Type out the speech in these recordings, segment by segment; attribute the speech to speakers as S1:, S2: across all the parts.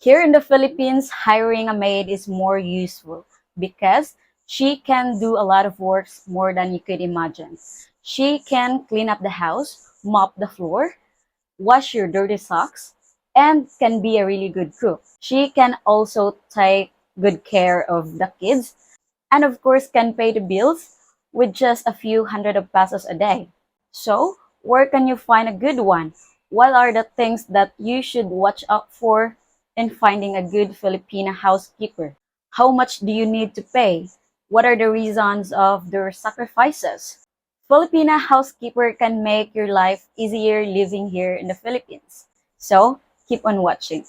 S1: Here in the Philippines, hiring a maid is more useful because she can do a lot of works more than you could imagine. She can clean up the house, mop the floor, wash your dirty socks, and can be a really good cook. She can also take good care of the kids and of course can pay the bills with just a few hundred of pesos a day. So, where can you find a good one? What are the things that you should watch out for in finding a good Filipina housekeeper? How much do you need to pay? What are the reasons of their sacrifices? Filipina housekeeper can make your life easier living here in the Philippines. So, keep on watching.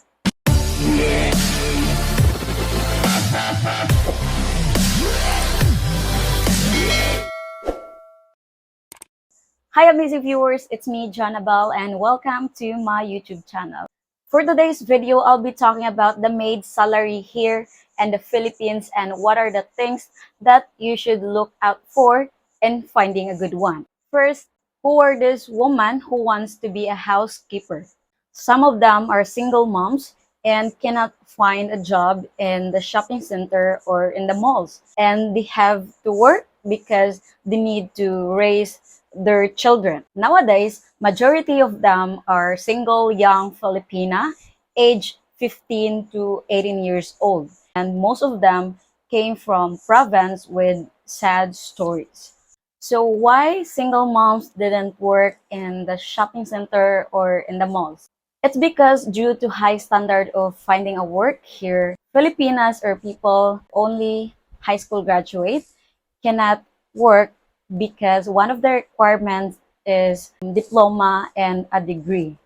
S1: Hi, amazing viewers. It's me, Jonabel, and welcome to my YouTube channel. For today's video, I'll be talking about the maid salary here in the Philippines and what are the things that you should look out for in finding a good one. First, who are these women who wants to be a housekeeper? Some of them are single moms and cannot find a job in the shopping center or in the malls. And they have to work because they need to raise their children. Nowadays, majority of them are single young Filipina, aged 15 to 18 years old. And most of them came from province with sad stories. So why single moms didn't work in the shopping center or in the malls? It's because due to high standard of finding a work here, Filipinas or people only high school graduate cannot work because one of the requirements is diploma and a degree.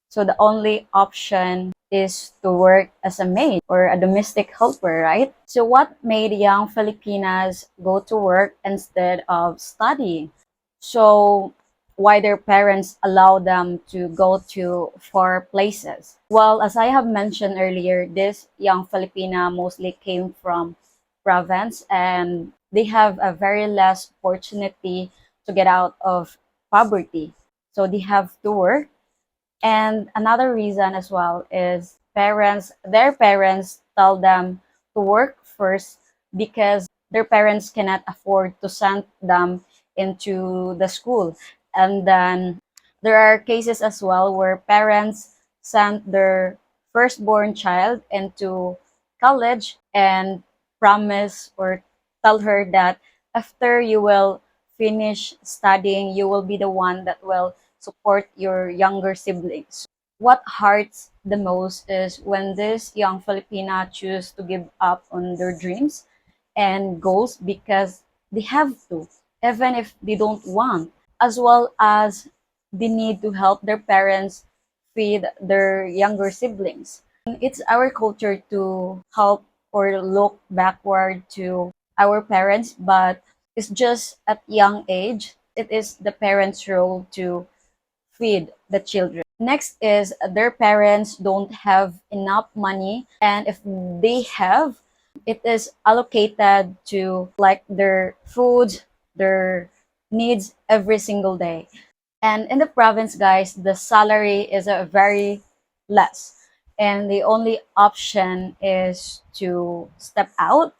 S1: So the only option is to work as a maid or a domestic helper, right? So what made young Filipinas go to work instead of studying? So why their parents allow them to go to far places? Well, as I have mentioned earlier, this young Filipina mostly came from province and they have a very less opportunity to get out of poverty. So they have to work, and another reason as well is their parents tell them to work first because their parents cannot afford to send them into the school. And then there are cases as well where parents send their firstborn child into college and promise or tell her that after you will finish studying, you will be the one that will support your younger siblings. What hurts the most is when this young Filipina choose to give up on their dreams and goals because they have to, even if they don't want, as well as they need to help their parents feed their younger siblings. It's our culture to help or look backward to our parents, but it's just at young age. It is the parents' role to feed the children. Next is their parents don't have enough money, and if they have, it is allocated to like their food, their needs every single day. And in the province, guys, the salary is a very less. And the only option is to step out,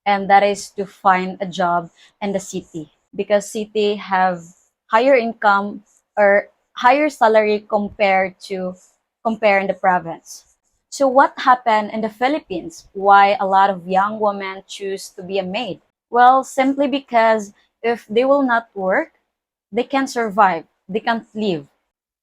S1: and that is to find a job in the city because city have higher income or higher salary compare in the province. So what happened in the Philippines? Why a lot of young women choose to be a maid? Well, simply because if they will not work, they can survive, they can't live.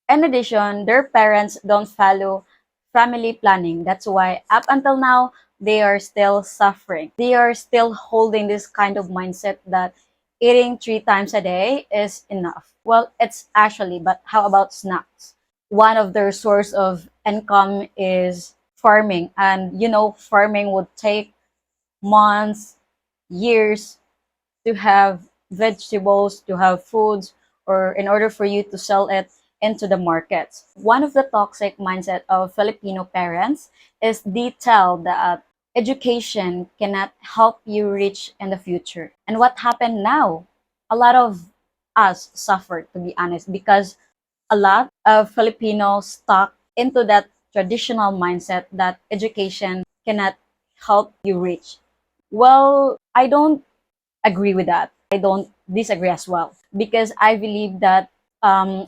S1: In addition, their parents don't follow family planning. That's why up until now, they are still suffering. They are still holding this kind of mindset that eating 3 times a day is enough. Well, it's actually, but how about snacks? One of their source of income is farming. And farming would take months, years to have vegetables, to have foods, or in order for you to sell it into the markets. One of the toxic mindset of Filipino parents is they tell that education cannot help you reach in the future. And what happened now? A lot of us suffered, to be honest, because a lot of Filipinos stuck into that traditional mindset that education cannot help you reach. Well, I don't agree with that. I don't disagree as well because I believe that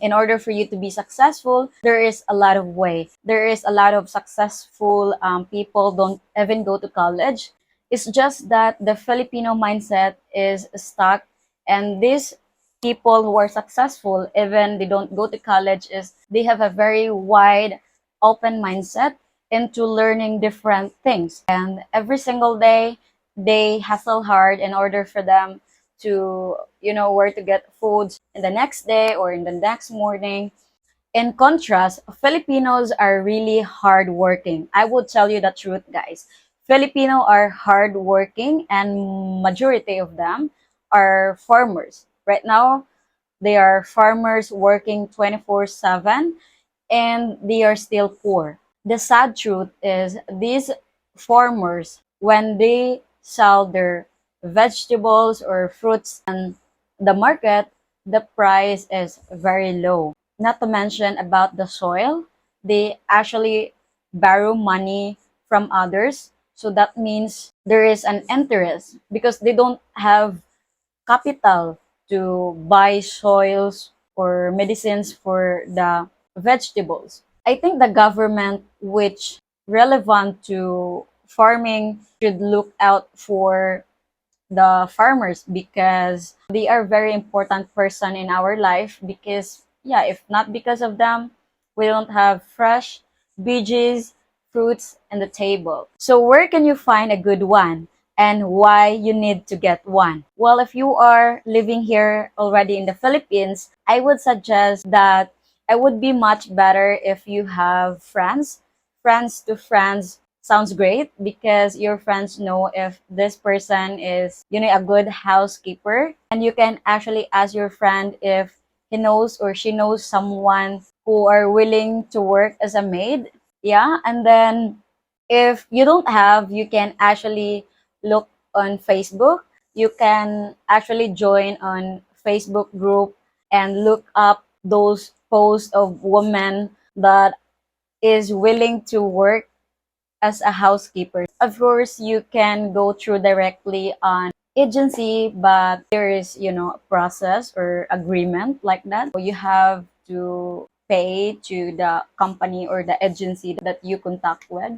S1: in order for you to be successful, there is a lot of way. There is a lot of successful people don't even go to college. It's just that the Filipino mindset is stuck, and these people who are successful, even they don't go to college, is they have a very wide, open mindset into learning different things, and every single day they hustle hard in order for them to where to get foods in the next day or in the next morning. In contrast, Filipinos are really hardworking. I would tell you the truth, guys. Filipino are hardworking, and majority of them are farmers. Right now, they are farmers working 24/7, and they are still poor. The sad truth is these farmers, when they sell their vegetables or fruits in the market, the price is very low. Not to mention about the soil, they actually borrow money from others. So that means there is an interest because they don't have capital to buy soils or medicines for the vegetables. I think the government, which relevant to farming, should look out for the farmers because they are very important person in our life, because yeah, if not because of them, we don't have fresh veggies, fruits in the table. So where can you find a good one, and why you need to get one? Well, if you are living here already in the Philippines, I would suggest that it would be much better if you have friends. Friends to friends sounds great because your friends know if this person is a good housekeeper, and you can actually ask your friend if he knows or she knows someone who are willing to work as a maid. Yeah, and then if you don't have, you can actually look on Facebook. You can actually join on Facebook group and look up those posts of women that is willing to work as a housekeeper. Of course, you can go through directly on agency, but there is, a process or agreement like that. You have to pay to the company or the agency that you contact with.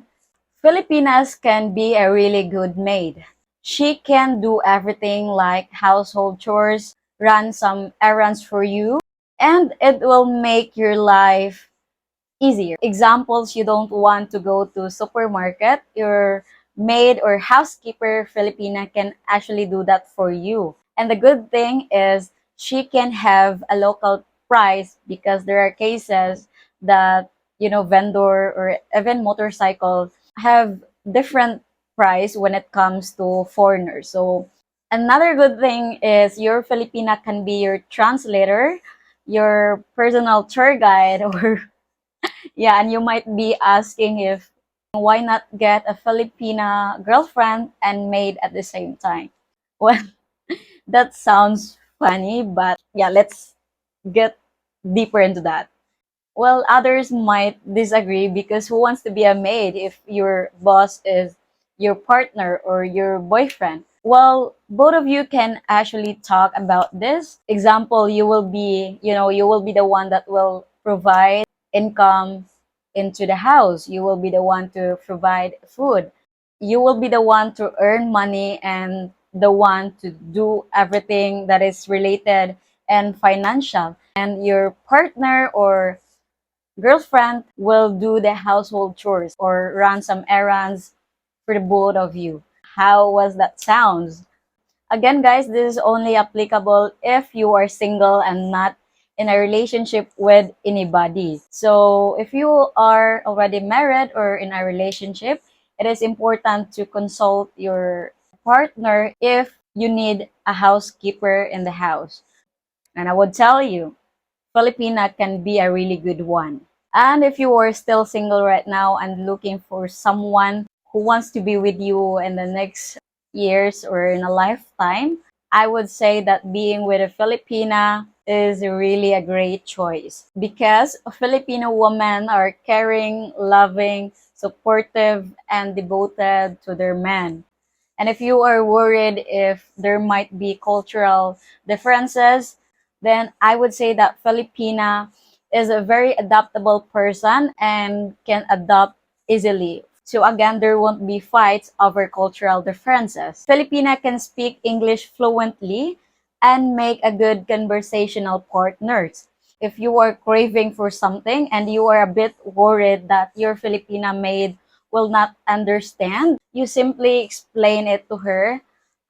S1: Filipinas can be a really good maid. She can do everything like household chores, run some errands for you, and it will make your life easier. Examples, you don't want to go to supermarket, your maid or housekeeper Filipina can actually do that for you. And the good thing is she can have a local price because there are cases that, vendor or even motorcycle have different price when it comes to foreigners. So another good thing is your Filipina can be your translator, your personal tour guide, or yeah, and you might be asking if why not get a Filipina girlfriend and maid at the same time? Well, that sounds funny, but yeah, let's get deeper into that. Well, others might disagree because who wants to be a maid if your boss is your partner or your boyfriend? Well, both of you can actually talk about this. Example, you will be the one that will provide income into the house. You will be the one to provide food. You will be the one to earn money and the one to do everything that is related and financial. And your partner or girlfriend will do the household chores or run some errands for the both of you. How was that sounds? Again, guys, this is only applicable if you are single and not in a relationship with anybody. So if you are already married or in a relationship, it is important to consult your partner if you need a housekeeper in the house. And I would tell you, Filipina can be a really good one. And if you are still single right now and looking for someone who wants to be with you in the next years or in a lifetime, I would say that being with a Filipina is really a great choice because Filipino women are caring, loving, supportive, and devoted to their men. And if you are worried if there might be cultural differences, then I would say that Filipina is a very adaptable person and can adapt easily. So again, there won't be fights over cultural differences. Filipina can speak English fluently and make a good conversational partner. If you are craving for something and you are a bit worried that your Filipina maid will not understand, you simply explain it to her.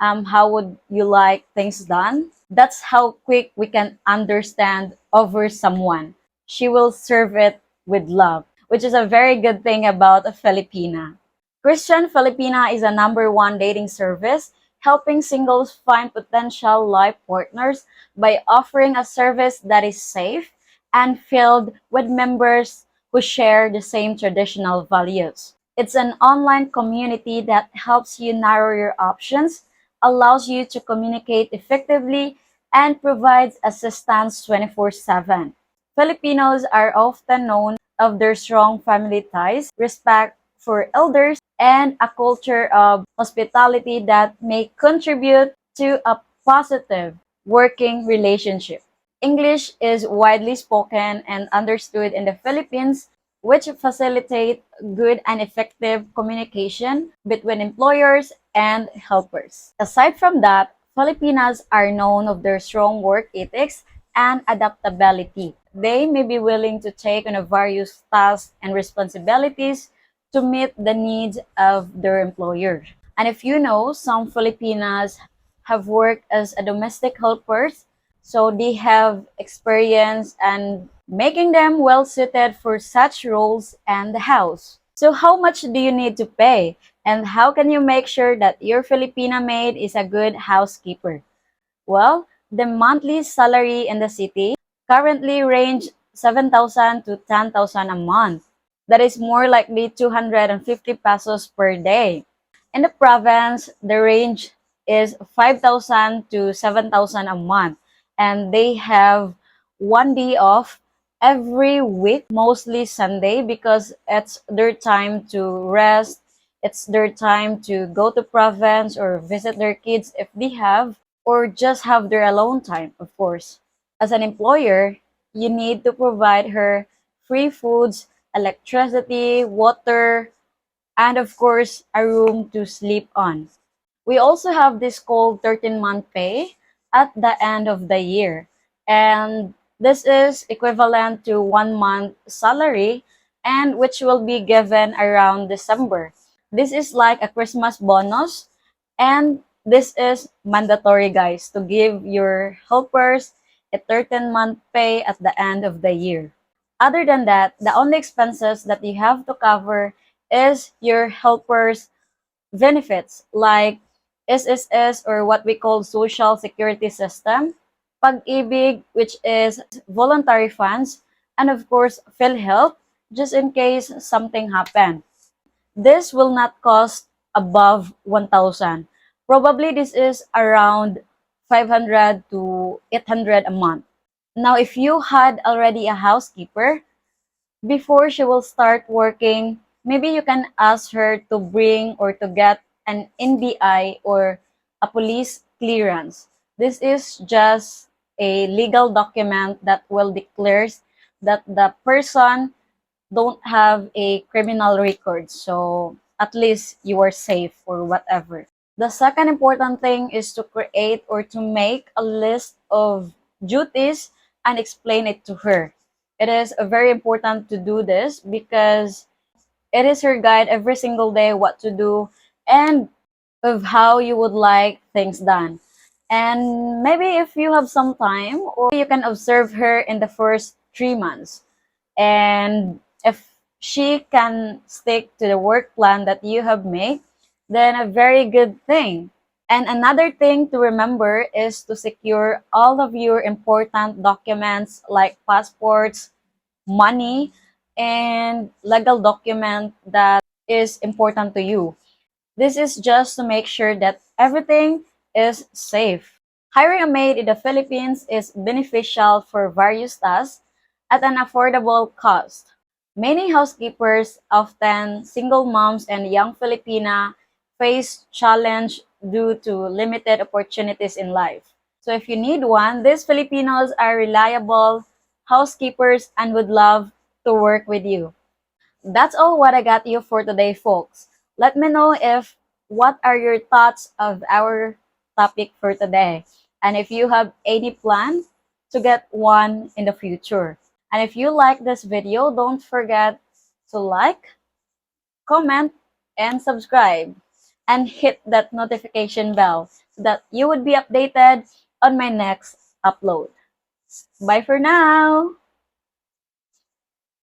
S1: How would you like things done? That's how quick we can understand over someone. She will serve it with love, which is a very good thing about a Filipina. Christian Filipina is a number one dating service, helping singles find potential life partners by offering a service that is safe and filled with members who share the same traditional values. It's an online community that helps you narrow your options, allows you to communicate effectively, and provides assistance 24/7. Filipinos are often known of their strong family ties, respect for elders, and a culture of hospitality that may contribute to a positive working relationship. English is widely spoken and understood in the Philippines, which facilitate good and effective communication between employers and helpers. Aside from that, Filipinas are known of their strong work ethics and adaptability. They may be willing to take on various tasks and responsibilities to meet the needs of their employer. And if you know, some Filipinas have worked as a domestic helpers, so they have experience and making them well suited for such roles and the house. So how much do you need to pay? And how can you make sure that your Filipina maid is a good housekeeper? Well, the monthly salary in the city currently range 7,000 to 10,000 a month. That is more likely 250 pesos per day. In the province, the range is 5,000 to 7,000 a month. And they have 1 day off every week, mostly Sunday, because it's their time to rest. It's their time to go to province or visit their kids if they have, or just have their alone time, of course. As an employer, you need to provide her free foods, electricity, water, and of course, a room to sleep on. We also have this called 13-month pay at the end of the year. And this is equivalent to 1 month salary and which will be given around December. This is like a Christmas bonus, and this is mandatory, guys, to give your helpers a 13-month pay at the end of the year. Other than that, the only expenses that you have to cover is your helpers' benefits like SSS, or what we call Social Security System, Pag-ibig, which is voluntary funds, and of course PhilHealth, just in case something happened. This will not cost above 1,000. Probably this is around 500 to 800 a month. Now, if you had already a housekeeper, before she will start working, maybe you can ask her to bring or to get an NBI or a police clearance. This is just a legal document that will declares that the person don't have a criminal record. So at least you are safe or whatever. The second important thing is to create or to make a list of duties and explain it to her. It is very important to do this because it is her guide every single day what to do and of how you would like things done. And maybe if you have some time, or you can observe her in the first 3 months. And if she can stick to the work plan that you have made, then a very good thing. And another thing to remember is to secure all of your important documents like passports, money, and legal document that is important to you. This is just to make sure that everything is safe. Hiring a maid in the Philippines is beneficial for various tasks at an affordable cost. Many housekeepers, often single moms and young Filipina, face challenge due to limited opportunities in life. So if you need one, these Filipinos are reliable housekeepers and would love to work with you. That's all what I got you for today, folks. Let me know if what are your thoughts of our topic for today, and if you have any plan to get one in the future. And if you like this video, don't forget to like, comment, and subscribe, and hit that notification bell so that you would be updated on my next upload. Bye for now!